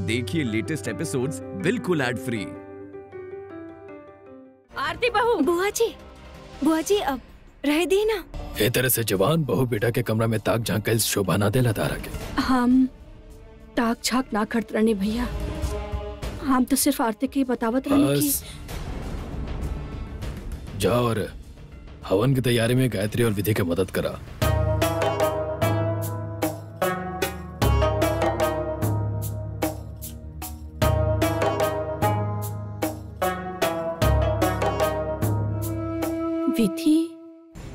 देखिए latest episodes बिल्कुल ad free. आरती बहू। बुआ जी अब रह दी ना। ए तरह से जवान बहू बेटा के कमरा में ताक झांक कर शोभा ना देला तारा के। हम ताक झांक ना करते रहने भैया, हम तो सिर्फ आरती की बतावत रहने की। जाओ और हवन की तैयारी में गायत्री और विधि की मदद करा। विधि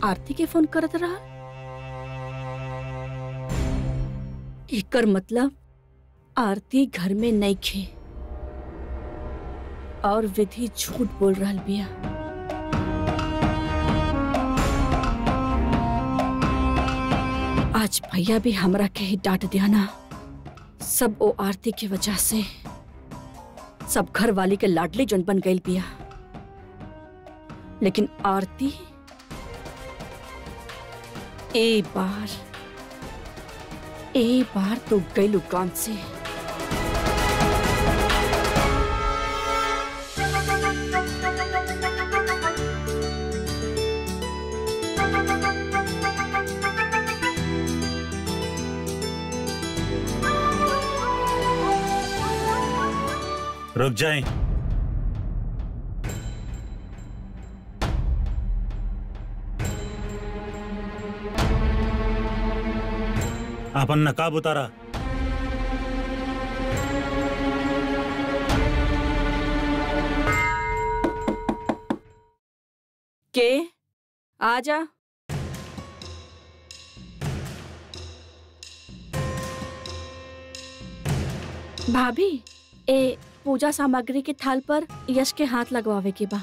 आरती के फोन करत रहा। एकर मतलब आरती घर में नहीं खे और विधि झूठ बोल रहा बिया। आज भैया भी हमरा के ही डांट दिया ना। सब ओ आरती की वजह से सब घर वाली के लाडली जन बन गई बिया। लेकिन आरती एक बार तो गई लुकान से। रुक जाएं। आपन नकाब उतारा। के आजा। भाभी ए पूजा सामग्री के थाल पर यश के हाथ लगवावे के बा।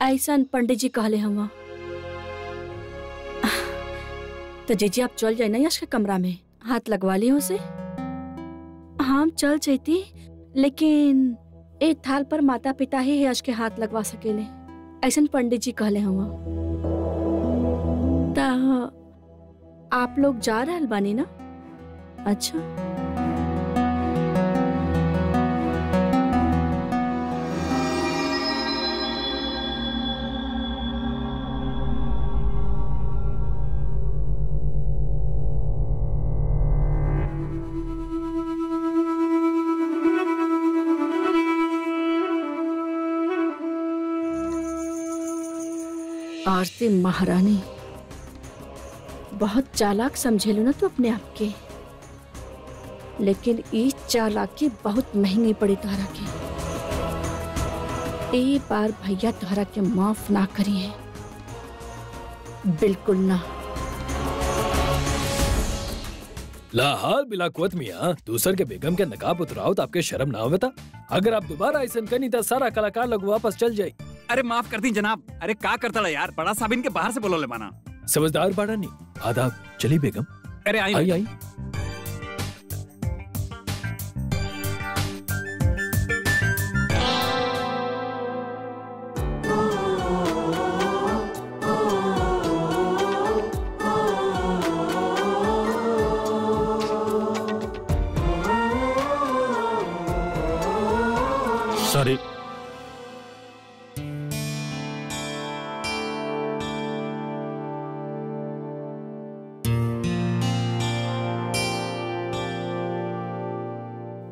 ऐसा पंडित जी कहले हुआ। तो जीजी आप चल जाए ना यश के कमरा में, हाथ लगवा ली उसे। हम चल जाती, लेकिन एक थाल पर माता पिता ही यश के हाथ लगवा सकेले, ऐसा पंडित जी कहले हुआ। आप लोग जा रहल बानी ना? अच्छा। आरती महारानी बहुत चालाक समझेलू ना तो अपने आप के, लेकिन इस चालाकी बहुत महंगी पड़ी तोहरा के। एक बार भैया तोहरा के माफ ना करी है, बिल्कुल ना। लाहाल बिला कुवत मियां, दूसर के बेगम के नकाब उतराओ तो आपके शर्म ना होता? अगर आप दोबारा ऐसा करनी तो सारा कलाकार लोग वापस चल जाए। अरे माफ कर दी जनाब। अरे का करता है यार, बड़ा साहब इनके बाहर से बोलो ले माना। समझदार बाड़ा नहीं। आदाब। चली बेगम। अरे आई आई। सॉरी।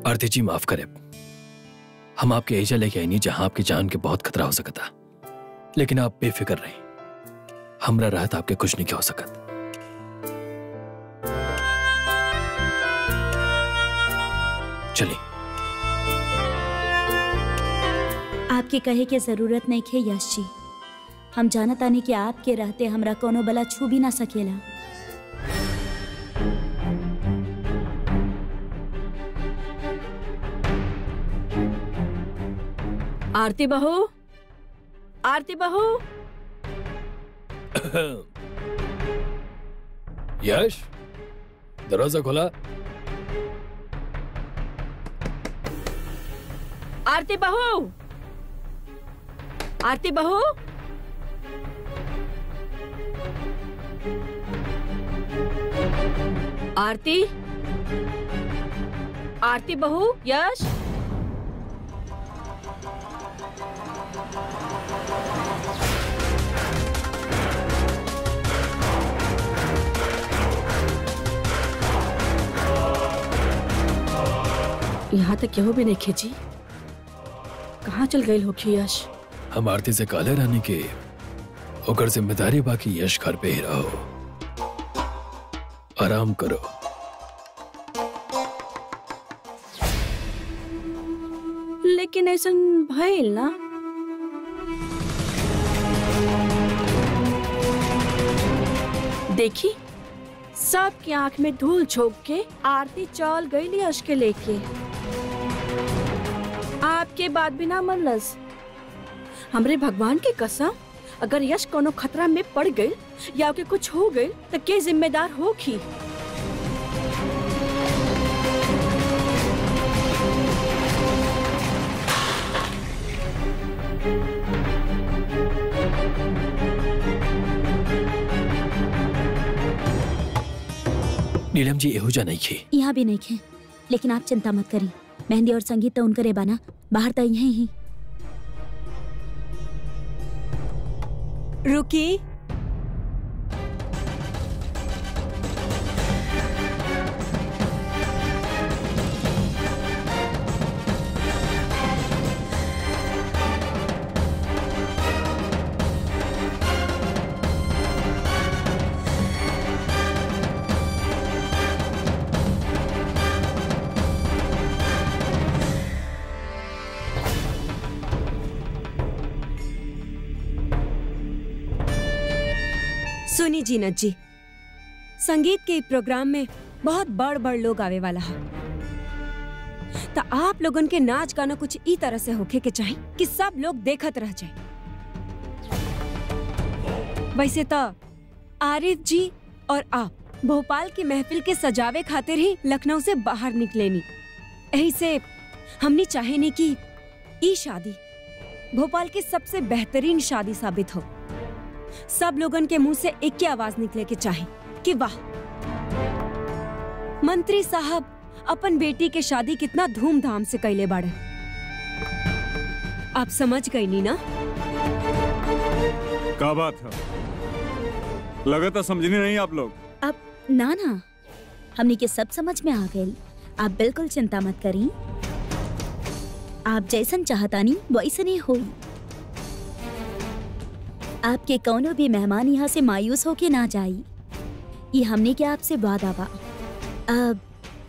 आरती जी माफ करे, हम आपके एजा लेके आई नहीं जहां आपकी जान के बहुत खतरा हो सकता, लेकिन आप बेफिक्र रहे। हमरा राहत आपके कुछ नहीं हो सकत। चलिए। आपके कहे के जरूरत नहीं खे यश जी। हम जानत आनी कि आपके रहते हमरा कोनो बला छू भी ना सकेला। आरती बहू, आरती बहू। यश, दरवाजा खोला। आरती बहू, आरती बहू। आरती। आरती बहू, यश। यहाँ तक केहू भी नहीं खींची। कहाँ चल गई होखी यश? हम आरती से काले रानी के ओकर जिम्मेदारी बाकी यश घर पे ही रहो, आराम करो। लेकिन ऐसा भइल ना। देखी, सबकी आंख में धूल झोंक के आरती चल गई यश के लेके। आपके बात भी ना मनलस। हमरे भगवान की कसम, अगर यश कोनो खतरा में पड़ गई या के कुछ हो गई तो के जिम्मेदार होगी? नीलम जी एहुजा नहीं खे। यहाँ भी नहीं खे, लेकिन आप चिंता मत करी। मेहंदी और संगीत तो उनका रेबाना बाहर तो यहीं ही। रुकी, सुनी जीनत जी, संगीत के प्रोग्राम में बहुत बड़ बड़ लोग आवे वाला है, तो आप लोगन के नाच गाना कुछ ई तरह से होके के चाहिए कि सब लोग देखत रह जाए। वैसे तो आरिफ जी और आप भोपाल की महफिल के सजावे खातिर ही लखनऊ से बाहर निकलेनी। यही से हमने चाहे नहीं कि ई शादी भोपाल की सबसे बेहतरीन शादी साबित हो। सब लोगन के मुंह से एक ही आवाज निकले के चाहे कि वाह, मंत्री साहब अपन बेटी के शादी कितना धूमधाम से कैले बाड़े। आप समझ गई नी ना? क्या बात है? लगा था समझनी नहीं आप लोग। अब ना ना, हमने के सब समझ में आ गए। आप बिल्कुल चिंता मत करी। आप जैसन चाहता नहीं वैसन ही होई। आपके कौनो भी मेहमान यहाँ से मायूस होके ना जाई, ये हमने के आपसे वादा बा।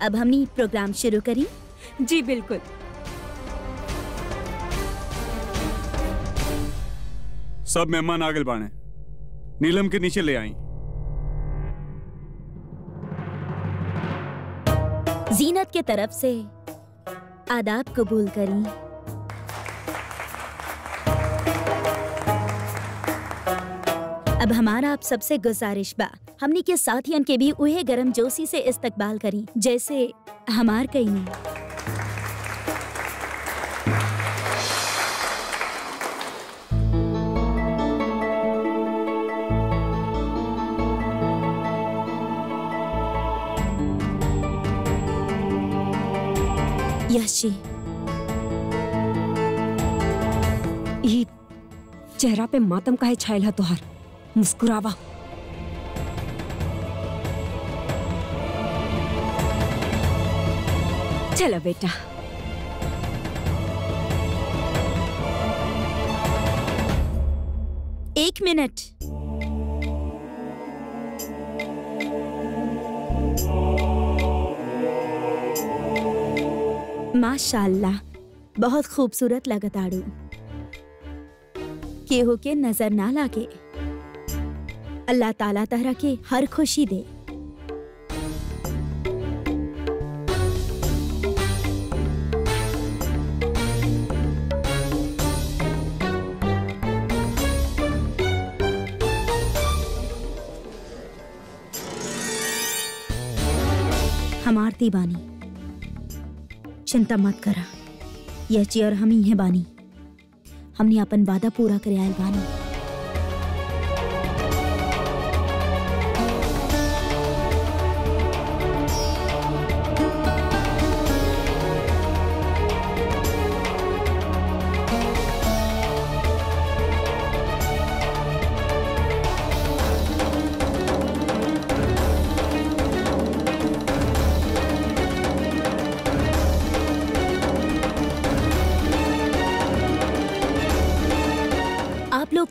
अब हमने प्रोग्राम शुरू करी। जी बिल्कुल। सब मेहमान आगे बाणे, नीलम के नीचे ले आई। जीनत के तरफ से आदाब कबूल करी। अब हमारा आप सबसे गुजारिश बा, हमनी के साथियन के भी उहे गरम जोशी से इस्तकबाल करी जैसे हमार कई नहीं। यश जी, ये चेहरा पे मातम काहे छायल है तोहार? मुस्कुरावा। चलो बेटा। एक मिनट। माशाअल्लाह, बहुत खूबसूरत लगताड़ू। केहू के नजर ना लागे। अल्लाह ताला तहरा के हर खुशी दे। हम आरती बानी, चिंता मत करा। यह चेयर हम ही है बानी। हमने अपन वादा पूरा करे आयल बानी।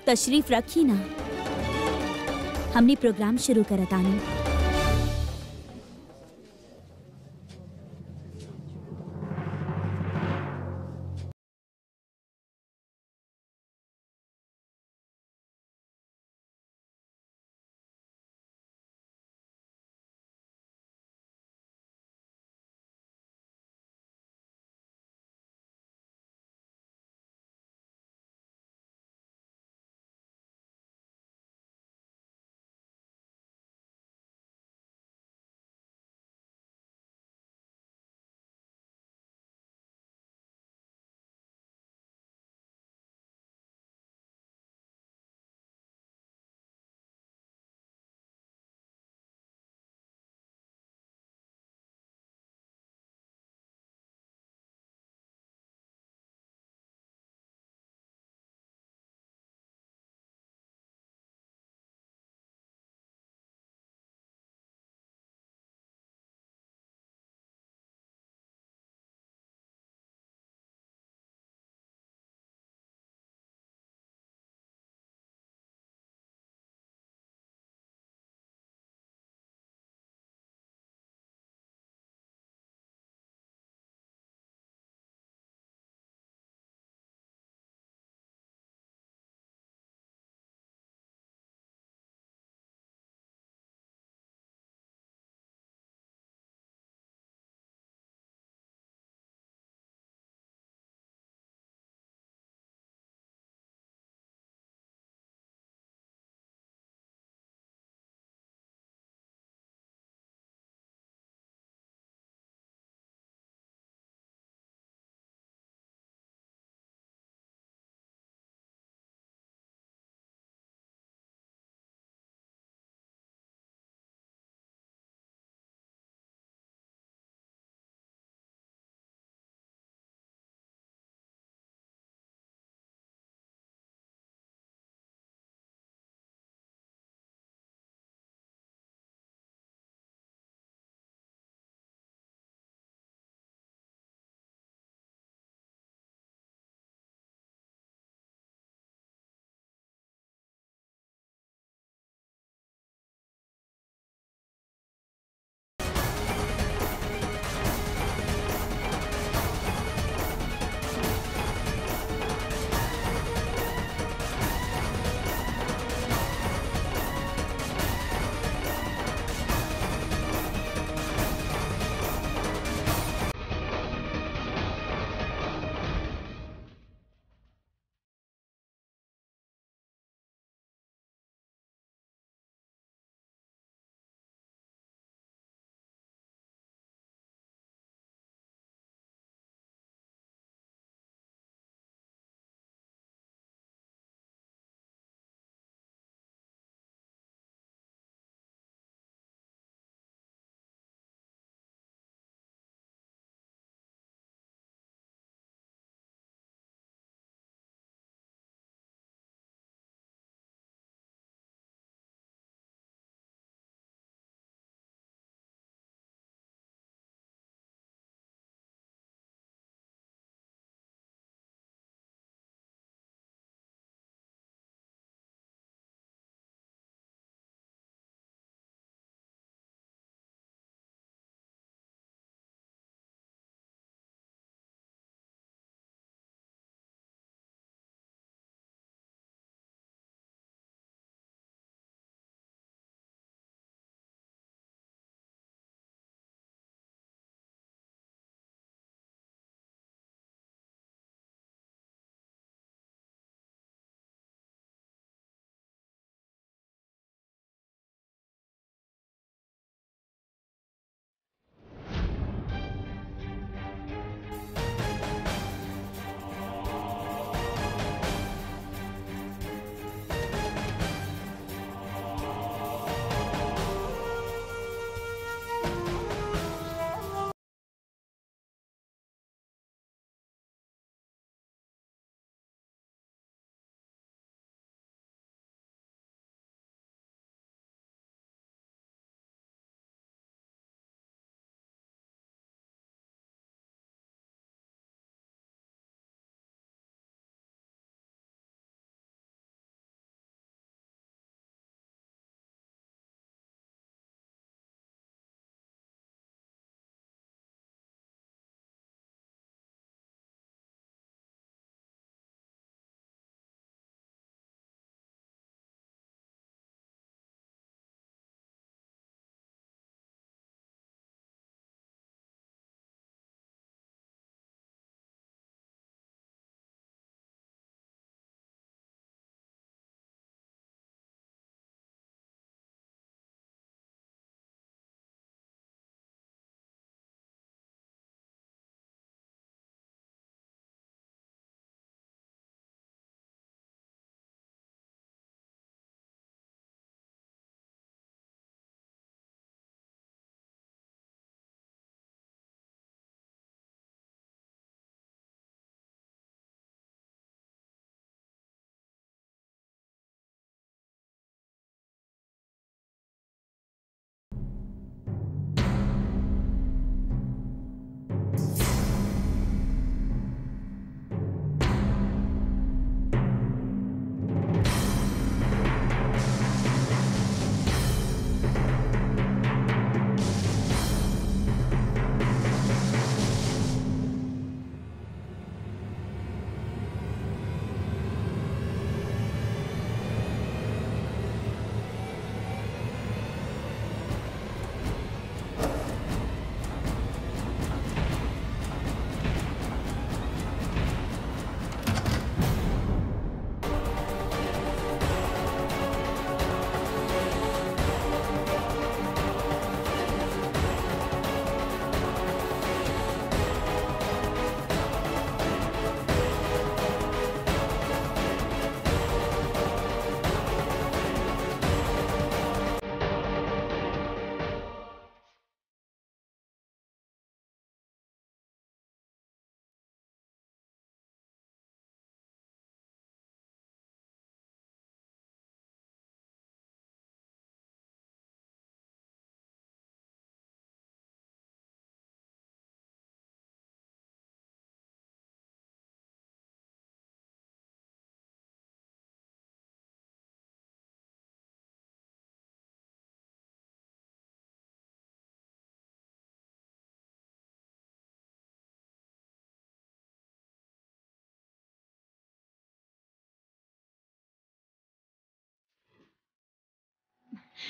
तशरीफ रखी ना। हमने प्रोग्राम शुरू करतानी।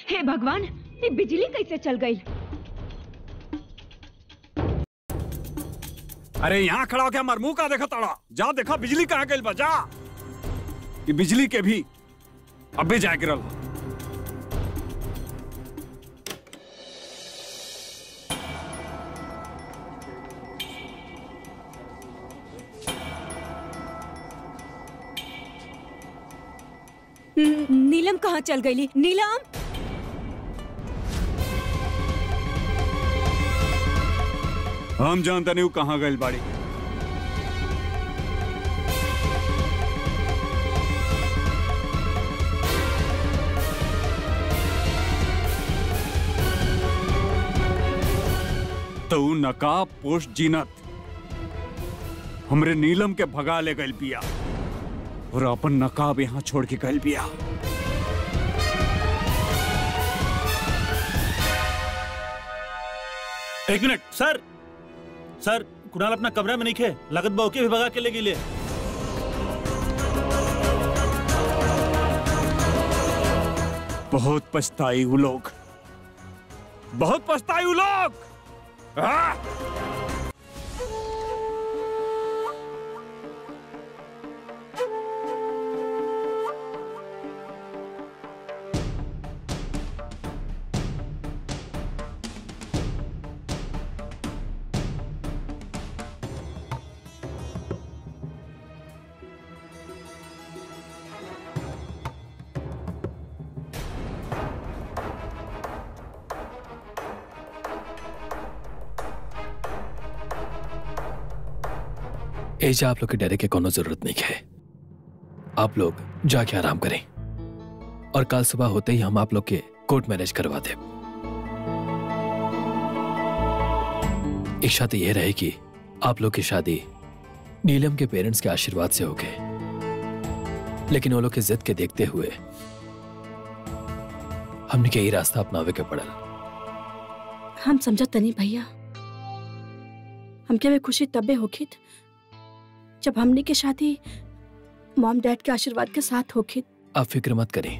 हे भगवान, ये बिजली कैसे चल गई? अरे यहाँ खड़ा हो क्या मर मुंह का देखा तड़ा? जा देखा बिजली कहाँ गई बा, जा। ये बिजली के भी अबे जा गिरल। नीलम कहाँ चल गई? नीलम, हम जानता नहीं कहाँ गई बाड़ी। तो नकाब पोस्ट जीनत हमरे नीलम के भगा ले गई पिया और अपन नकाब यहाँ छोड़ के गई पिया। एक मिनट सर, सर कुणाल अपना कमरा में नहीं खे, लागत बा ओके भी भगा के ले गई ले। बहुत पछताई वो लोग, बहुत पछताई वो लोग। एजा आप लोग के डरे के कोनो जरूरत नहीं है। आप लोग जाके आराम करें और कल सुबह होते ही हम आप लोग के कोर्ट मैरिज करवा दें। इच्छा तो यह रहे कि आप लोग की शादी नीलम के पेरेंट्स के आशीर्वाद से हो गए, लेकिन वो लोग की जिद के देखते हुए हमने यही रास्ता अपनावे के पड़ल। हम समझत नहीं भैया, हमके भी खुशी तबे होखित जब हमने के शादी मॉम डैड के आशीर्वाद के साथ होखित। आप फिक्र मत करें,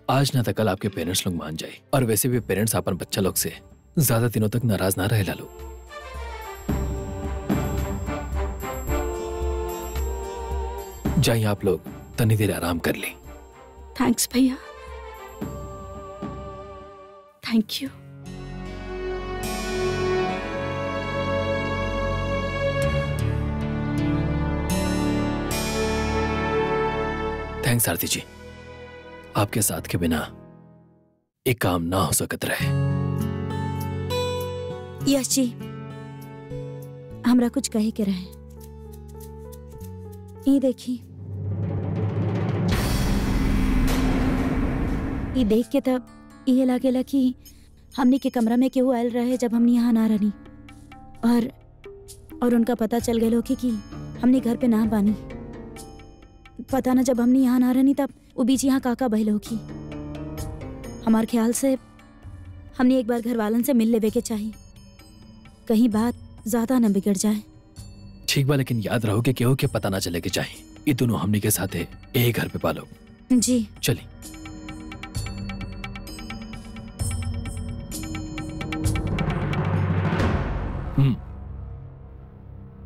आज ना तो कल आपके पेरेंट्स लोग मान जाए, और वैसे भी पेरेंट्स अपन बच्चा लोग से ज्यादा दिनों तक नाराज ना रहे लालो। जाइए आप लोग तनी देर आराम कर लें। थैंक्स भैया, थैंक यू। थैंक्स आरती जी, आपके साथ के बिना एक काम ना हो सकत रहे। यश जी, हमरा कुछ कहे के रहे। ये देखी, ये देख के तब ये लागेला कि हमनी के कमरा में केहू आयल रहे जब हमनी यहाँ ना रहनी, और उनका पता चल गया कि हमनी घर पे ना बानी। पता ना जब हमनी यहाँ ना रहनी तब वो बीच यहाँ काका बहल होगी। हमार ख्याल से हमने एक बार घर वालन से मिल लेवे के चाहिए, कहीं बात ज्यादा न बिगड़ जाए। ठीक बा, लेकिन याद रहो कि केहू के पता ना चले के चाहिए। ये दोनों हमनी के साथ है, एक घर पे पालो। जी चलिए।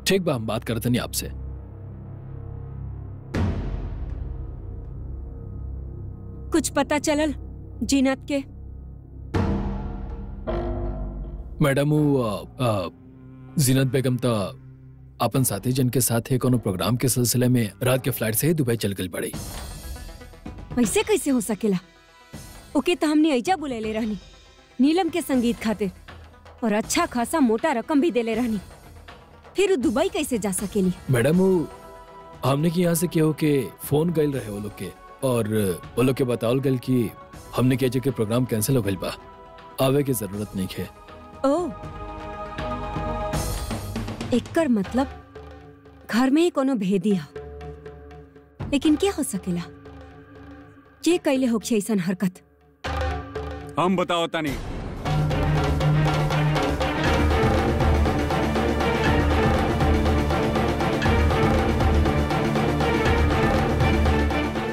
ठीक बा, हम बात करते नहीं आपसे। कुछ पता चलल जीनत के? मैडम, जीनत बेगम तो अपन साथी जन के साथ है कोनो प्रोग्राम के सिलसिले में रात के फ्लाइट से ही दुबई चल गई पड़ी। वैसे कैसे हो सकेला? ओके तो हमने ऐजा बुलेले रहनी नीलम के संगीत खातिर, और अच्छा खासा मोटा रकम भी देले रहनी, फिर वो दुबई कैसे जा सकेली? मैडम, हमने की यहाँ से केहू के फोन गए रहे वो लोग के, और वो लोग के बताओल गल कि हमने के जगह प्रोग्राम कैंसिल हो गई बा, आवे की जरूरत नहीं है। ओ, एकर मतलब घर में ही कोनो भेदी है, लेकिन क्या हो सकेला ये कैले हो ऐसन हरकत? हम बताओ तानी।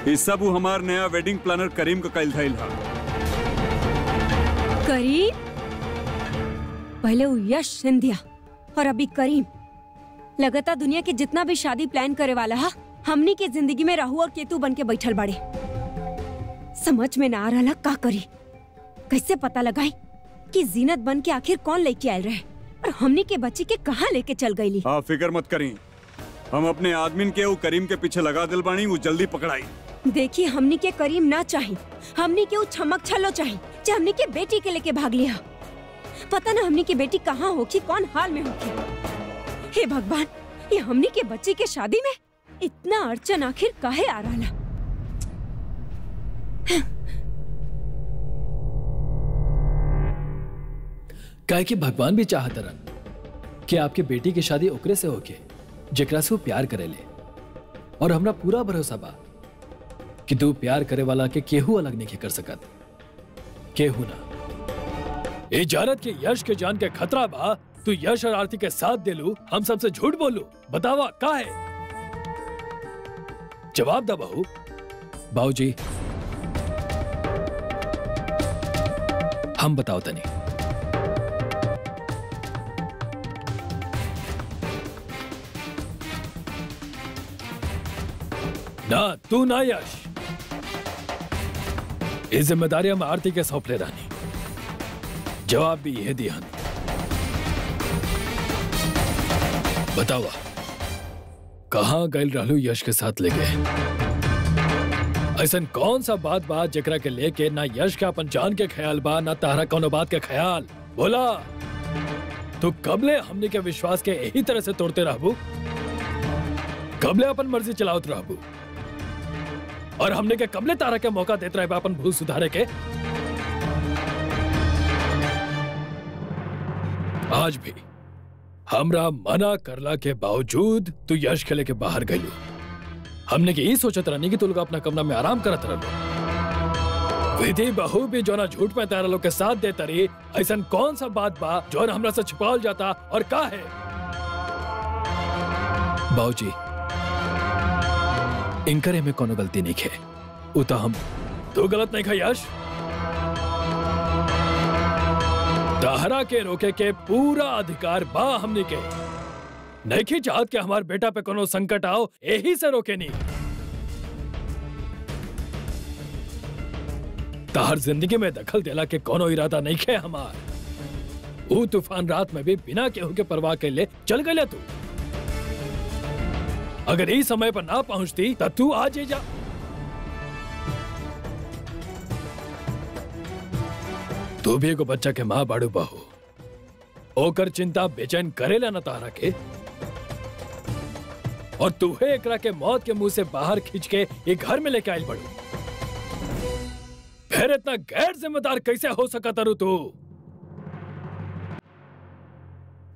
ये सब हमार नया वेडिंग प्लानर करीम का कैल था। करीम, पहले वो यश सिंधिया और अभी करीम। लगातार दुनिया के जितना भी शादी प्लान करे वाला हा, हमनी के जिंदगी में राहु और केतु बन के बैठल बड़े। समझ में ना आ रहा का करी, कैसे पता लगाई कि जीनत बन के आखिर कौन लेके आयल रहे और हमनी के बच्ची के कहाँ लेके चल गई। हाँ, फिक्र मत करी, हम अपने आदमी के वो करीम के पीछे लगा दिल बानी, वो जल्दी पकड़ाई। देखिए, हमनी के करीम ना चाहिए, हमनी के वो छमक छलो चाहिए जो हमनी के बेटी के लेके भाग लिया। पता ना हमनी की बेटी कहाँ होगी, कौन हाल में होगी। हे भगवान, ये हमनी के बच्ची के शादी में इतना अड़चन आखिर काहे आ रहा। काहे कि भगवान भी चाहत रन कि आपके बेटी की शादी ओकरे से होके जेकरा से वो प्यार करेले, और हमरा पूरा भरोसा बा कि तू प्यार करे वाला के केहू अलग नहीं कर सकत, केहू ना। इजारत के यश के जान के खतरा बा, तू यश और आरती के साथ दिलू, हम सबसे झूठ बोलू, बतावा का है? जवाब दा बहू। बाबूजी, हम बताओ तनी। ना तू ना यश, ये जिम्मेदारी हम आरती के सौंपले रानी। जवाब भी यह दिया। बतावा कहां गए रहलू यश के साथ लेके? ऐसा कौन सा बात जेकरा के लेके ना यश का अपन जान के ख्याल बा, ना तारा कौनो बात के ख्याल? बोला, तू कबले हमने के विश्वास के यही तरह से तोड़ते रहबू? कबले अपन मर्जी चलावत रहबू? और हमने के कबले तारा के मौका देते रहे अपन भूल सुधारे के? आज भी हमरा मना करला के बावजूद तू यश के लेके बाहर गईलू। हमने के यही सोचत रहनी कि तू लोग अपना कमरा में आराम करत रहलो। विधि बहू भी जो ना झूठ में तारा लोग के साथ देता रही, ऐसा कौन सा बात बा जो हमरा से छुपाल जाता और का है? बाबूजी, इनकरे में कोनो गलती नहीं है, उता हम तो गलत नहीं खा यश। दहरा के रोके के पूरा अधिकार बा हमने के। नहीं चाहत के हमार बेटा पे कोनो संकट आओ, यही से रोके नहीं। ताहर जिंदगी में दखल देला के कोनो इरादा नहीं है हमार। वो तूफान रात में भी बिना केहू के परवाह के ले चल गया तू। अगर इस समय पर ना पहुंचती तब तू आज जा। तू भी एगो बच्चा के माँ बाड़ू बहू, ओकर चिंता बेचैन करेला न तारा के, और तूहे एकरा के मौत के मुंह से बाहर खींच के ये घर में लेके आयल बड़ू। फिर इतना गैर जिम्मेदार कैसे हो सका तारू तू?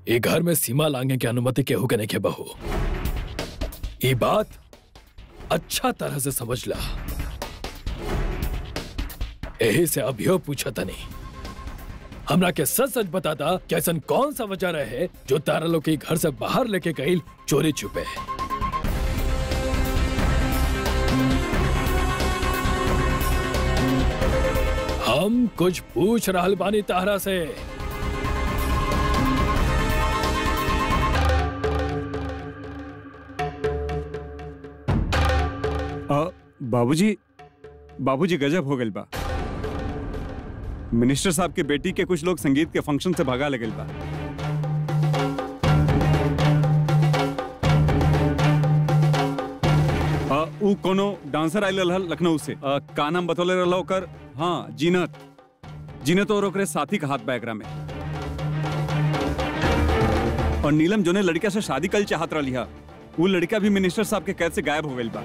ये घर में सीमा लांघने की अनुमति केहू के नहीं के बहू। ये बात अच्छा तरह से समझ ला। यही से अभियो पूछा था नहीं, हमरा के सच सच बताता कि ऐसा कौन सा वजह रहे जो तारा लोग के घर से बाहर लेके गई चोरी छुपे। हम कुछ पूछ रहल बानी तारा से। बाबूजी गजब हो गइल बा। मिनिस्टर साहब के बेटी के कुछ लोग संगीत के फंक्शन से भगा ले गइल बा। ऊ कोनो डांसर आइल रहल लखनऊ से, का नाम बतौले रहल ओकर? हाँ, जीनत और ओकरे साथी का हाथ बैगरा में। और नीलम जोने लड़का से शादी कल चाहत रही है, वो लड़का भी मिनिस्टर साहब के कैद से गायब हो गइल बा।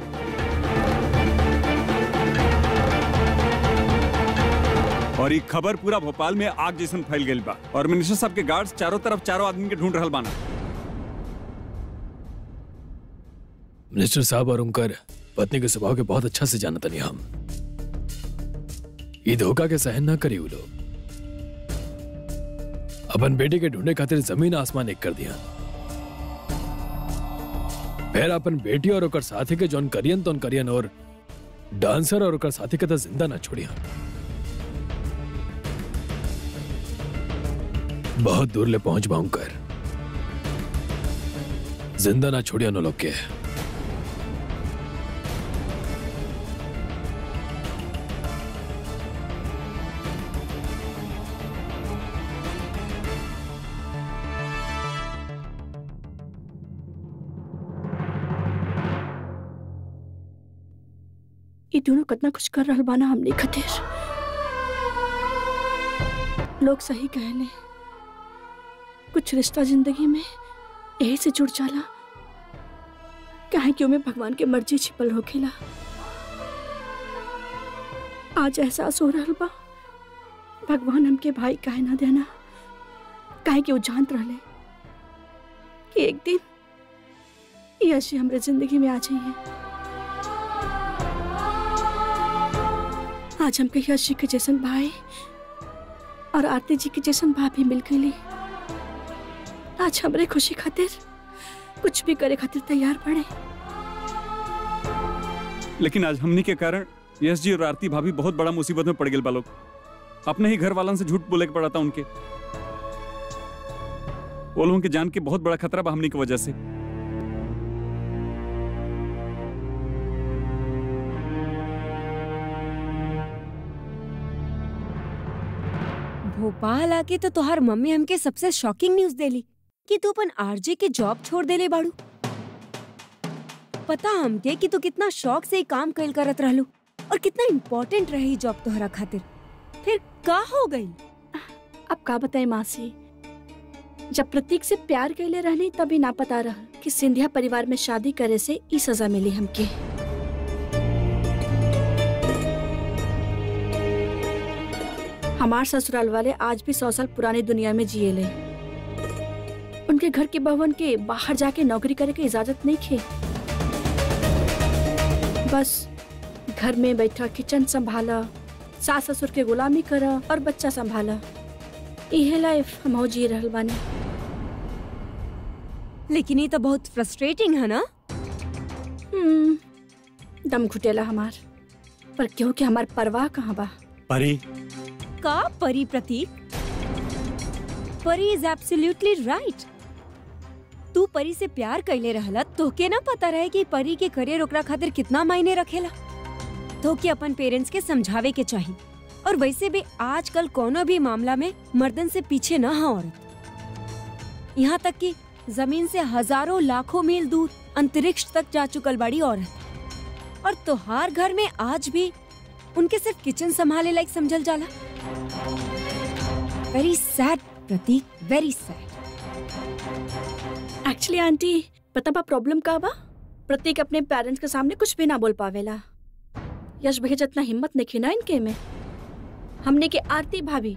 और ये खबर पूरा भोपाल में आग जैसन फैल गई बा, और मिनिस्टर साहब के गार्ड्स चारों तरफ चारों आदमी के ढूंढ रहल बाना। मिनिस्टर साहब और उनकर पत्नी के स्वभाव के बहुत अच्छा से जानत नहीं हम। ये धोखा के सहन ना करी वो लोग। अपन बेटे के ढूंढे खातिर जमीन आसमान एक कर दिया। फिर अपन बेटी और ओकर साथी के जौन करियन तो करियन, और डांसर और ओकर साथी के तो जिंदा ना छोड़िया। बहुत दूर ले पहुंच पाऊं कर जिंदा ना छोड़िया नो लोग के। ये दोनों कितना कुछ कर रहल बाना हमने खातिर। लोग सही कहले, कुछ रिश्ता जिंदगी में यही से जुड़ जाला काहे कि उमें भगवान के मर्जी छिपल होखेला। आज एहसास हो रहल बा भगवान हमके भाई काहे ना देना, काहे कि वो जानत रहले कि एक दिन यश हमरे जिंदगी में आ जाइए। आज हमके यश जी के जैसन भाई और आरती जी के जैसन भाभी मिल गई। आज हमरे खुशी खातिर कुछ भी करे खातिर तैयार पड़े। लेकिन आज हमनी के कारण यश जी और आरती भाभी बहुत बड़ा मुसीबत में पड़ गए बा लोग। अपने ही घर वालन से झूठ बोले के पड़ा था उनके। वो लोगों के जान के बहुत बड़ा खतरा बा हमनी की वजह से। भोपाल आके तो तुहार मम्मी हमके सबसे शॉकिंग न्यूज देली कि तू अपन आरजे के जॉब छोड़ देले बाड़ू। पता हमके कि तू कितना शौक से काम कैल करत रहलू और कितना इम्पोर्टेंट रही जॉब तोहरा खातिर। फिर का हो गई? अब का बताए मासी, जब प्रतीक से प्यार कैले रहनी तभी ना पता रहा कि सिंधिया परिवार में शादी करे से ई सजा मिली हमके। हमार ससुराल वाले आज भी 100 साल पुरानी दुनिया में जिए ले। उनके घर के भवन के बाहर जाके नौकरी करे की इजाजत नहीं खे। बस घर में बैठा किचन संभाला, सास ससुर के गुलामी करा और बच्चा संभाला। यह लाइफ हम जी रहल बानी। लेकिन ये तो बहुत फ्रस्ट्रेटिंग है ना? दम घुटेला हमार, पर क्यों कि हमार परवाह कहाँ बा। परी का परी? प्रतीक, परी इज एब्सोल्युटली राइट। तू परी से प्यार कैले रहला, तोके ना पता रहे कि परी के करियर ओकरा खातिर कितना मायने रखेला। तोके अपन पेरेंट्स के समझावे के चाहिए। और वैसे भी आजकल कोनो भी मामला में मर्दन से पीछे ना है औरत। यहाँ तक कि जमीन से हजारों लाखों मील दूर अंतरिक्ष तक जा चुकल बड़ी औरत। और तोहार घर में आज भी उनके सिर्फ किचन संभाले लायक समझल जाला। वेरी सैड प्रतीक, वेरी सैड। एक्चुअली आंटी, पता बा प्रॉब्लम का बा? प्रतीक अपने पेरेंट्स के सामने कुछ भी ना बोल पावेला। यश भैया जितना हिम्मत नहीं ना इनके में। हमने के आरती भाभी,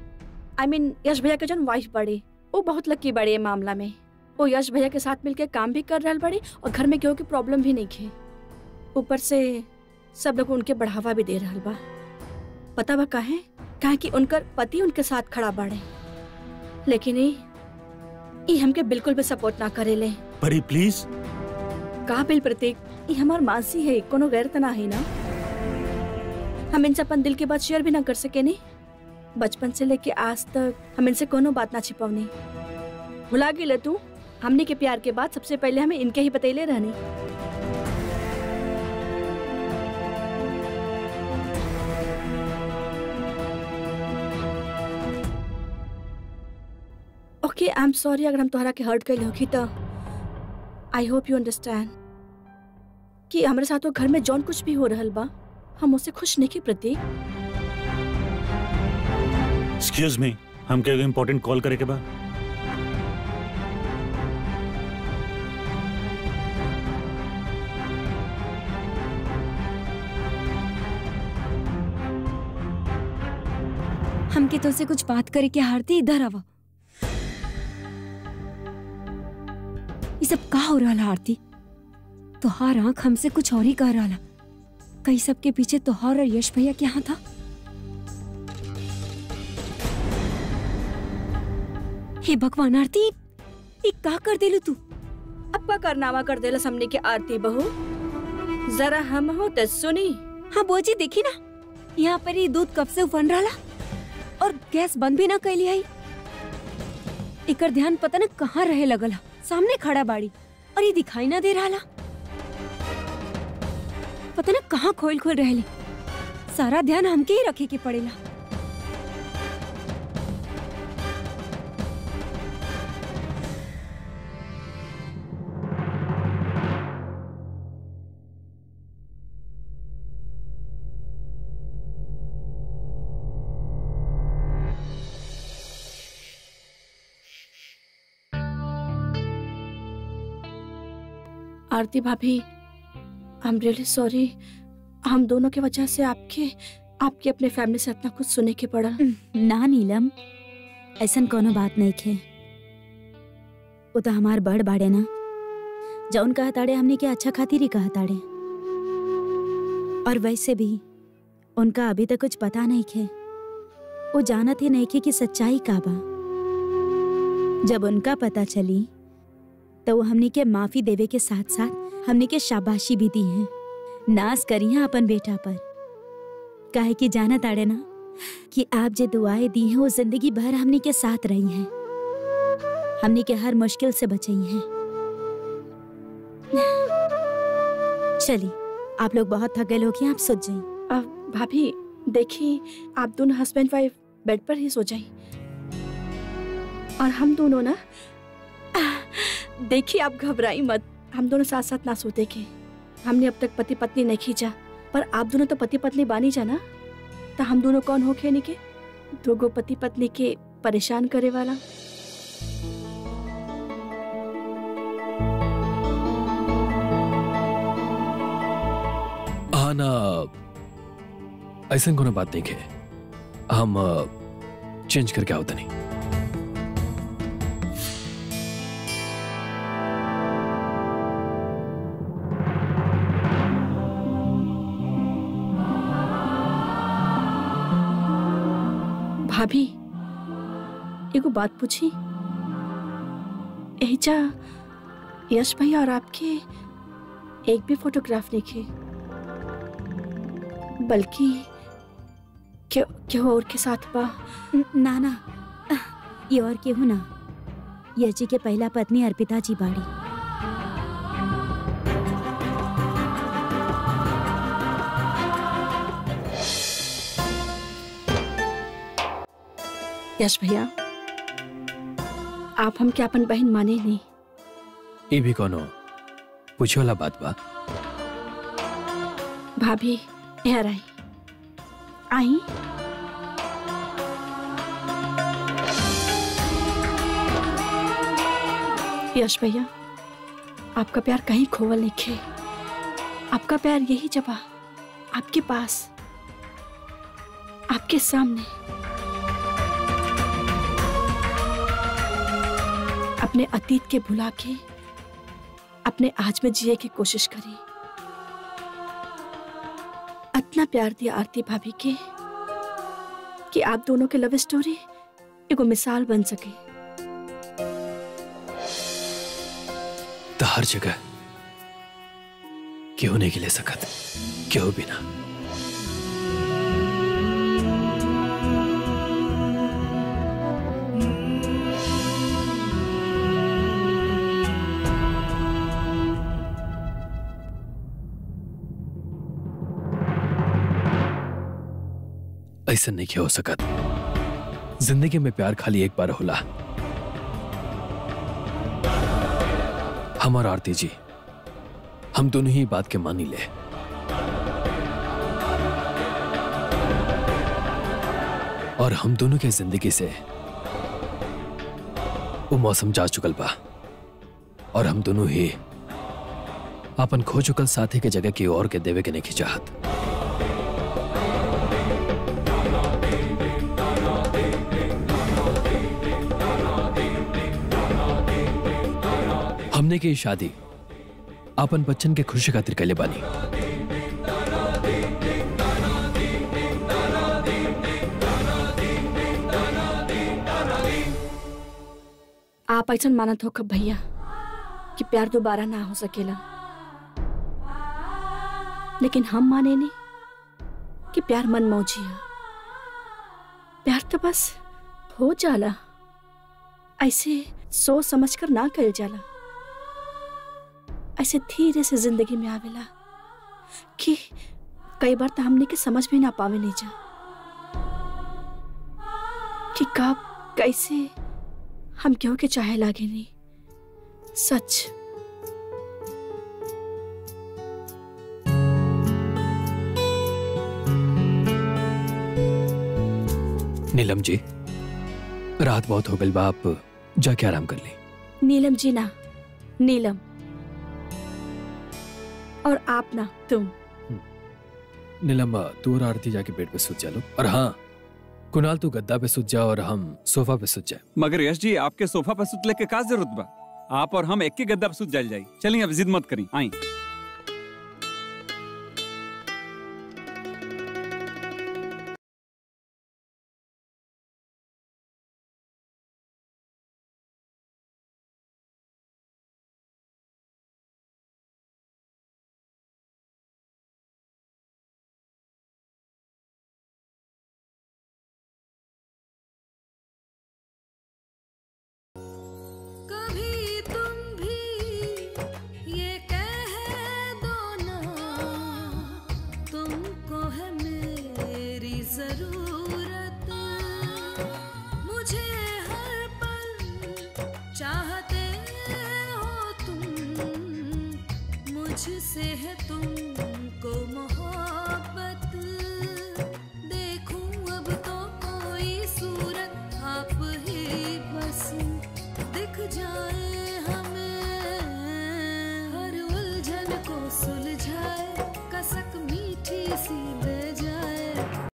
I mean, यश भैया के जन वाइफ बड़ी, वो बहुत लकी बड़ी है मामला में। वो यश भैया के साथ मिलकर काम भी कर रहा बड़ी और घर में केहू की प्रॉब्लम भी नहीं खे। ऊपर से सब लोग उनके बढ़ावा भी दे रहा बा। पता बा काहे? काहे कि उनकर पति उनके साथ खड़ा बाड़े। लेकिन ये हमके बिल्कुल भी सपोर्ट ना करेले। परी प्लीज। का बिल प्रतीक, ये हमार मासी है, कोनो गैर तना है ना। हम इनसे अपन दिल की बात शेयर भी ना कर सके नहीं। बचपन से लेके आज तक हम इनसे कोनो बात ना छिपावनी। भुला गई तू? हमने के प्यार के बाद सबसे पहले हमें इनके ही बतैले रहनी। ओके, आई एम सॉरी अगर हम तुम्हारा के हर्ट कैले होगी तो। आई होप यू अंडरस्टैंड कि हमारे साथ वो घर में जौन कुछ भी हो रहल बा, हम उससे खुश नहीं की प्रतीक। एक्सक्यूज मी, हमके एगो इम्पोर्टेंट कॉल करे के बा। हमके तो से कुछ बात करे के आरती, इधर आवा। ये सब का हो रहा आरती? तोहार आंख हमसे कुछ और ही कह रहा। कई सब के पीछे तोहार और यश भैया क्या था? हे भगवान आरती, ये का कर देलू तू? अब का करनामा कर देला हमने के आरती बहू। जरा हम हो तो सुनी। हाँ बोजी, देखी ना यहाँ पर ये दूध कब से उफन रहा और गैस बंद भी ना कैली है। एकर ध्यान पता न कहाँ रहे लगल। सामने खड़ा बाड़ी और ये दिखाई ना दे रहा। पता न कहाँ खोल खोल रहली। सारा ध्यान हमके ही रखे के पड़ेला। आरती भाभी, आई एम रियली सॉरी। हम दोनों के वजह से आपके अपने फैमिली से इतना कुछ सुने के पड़ा। ना नीलम, ऐसन कोनो बात नहीं खे। वो तो हमार बड़ बाड़े ना, जौन कहताड़े हमने के अच्छा खातिर ही कहताड़े। और वैसे भी उनका अभी तक कुछ पता नहीं खे। वो जानत ही नहीं खे कि सच्चाई का बा। जब उनका पता चली तो वो हमने के माफी देवे के साथ साथ हमने के शाबाशी भी दी है। नाज करी है अपन बेटा पर, काहे कि जाना ताड़े ना कि आप जो दुआएं दी हैं वो जिंदगी भर हमने के साथ रही हैं, हमने के हर मुश्किल से बचाई हैं। चलिए, आप लोग बहुत थक गए लोग हैं, आप सो जाइए। भाभी देखिए, आप दोनों हस्बैंड वाइफ बेड पर ही सो जाइए और हम दोनों ना, देखिए आप घबराई मत, हम दोनों साथ साथ ना सोते के। हमने अब तक पति पत्नी नहीं खींचा, पर आप दोनों तो पति पत्नी बानी जाना। तो हम दोनों कौन हो खेने के? दोगो पति पत्नी के परेशान करे वाला। हाँ ना, ऐसा कोनो बात नहीं है। हम चेंज करके आओ तनी। भाभी एगो बात पूछी। एजा यश भैया और आपके एक भी फोटोग्राफ नहीं खे, बल्कि क्यों और के साथ बा? ना ना, ये और केहू ना, यश जी के पहला पत्नी अर्पिता जी बाड़ी। यश भैया, आप हम क्या अपन बहन माने नहीं? ये भी कोनो पूछे वाला बात बा? भाभी यहाँ आई। यश भैया, आपका प्यार कहीं खोवल नहीं खे। आपका प्यार यही जगह, आपके पास, आपके सामने। अपने अतीत के भुला के अपने आज में जिए की कोशिश करी। इतना प्यार दिया आरती भाभी के कि आप दोनों के लव स्टोरी एगो मिसाल बन सके। तो हर जगह क्यों नहीं ले सकत, क्यों बिना। ऐसा नहीं क्या हो सकत। जिंदगी में प्यार खाली एक बार होला। हमारा आरती जी, हम दोनों ही बात के मानी ले। और हम दोनों के जिंदगी से वो मौसम जा चुकल बा, और हम दोनों ही अपन खो चुकल साथी के जगह की और के देवे के नहीं चाहत। हमने की शादी अपन बच्चन के खुशी खातिर कैले बानी। आप ऐसा मानत हो कब भैया कि प्यार दोबारा ना हो सकेला, लेकिन हम माने नहीं कि प्यार मन मौजी है। प्यार तो बस हो जाला, ऐसे सोच समझ कर ना कल जाला, ऐसे धीरे से जिंदगी में आवेला कि कई बार तो हमने के समझ भी ना पावे नहीं जा कि कब कैसे हम क्यों के चाहे लागे नहीं। सच नीलम जी, रात बहुत हो गई बा, आप जाके आराम कर ली। नीलम जी ना, नीलम, और आप ना, तुम। नीलम, तू और आरती जाके बेड पे सुत जा लो। और हाँ कुणाल, तू गद्दा पे सुत जा और हम सोफा पे सुत जाए। मगर यश जी, आपके सोफा पे सुतले के का जरूरत बा? आप और हम एक ही गद्दा पे सुत जाई। चलिए अब जिद मत करी, आई।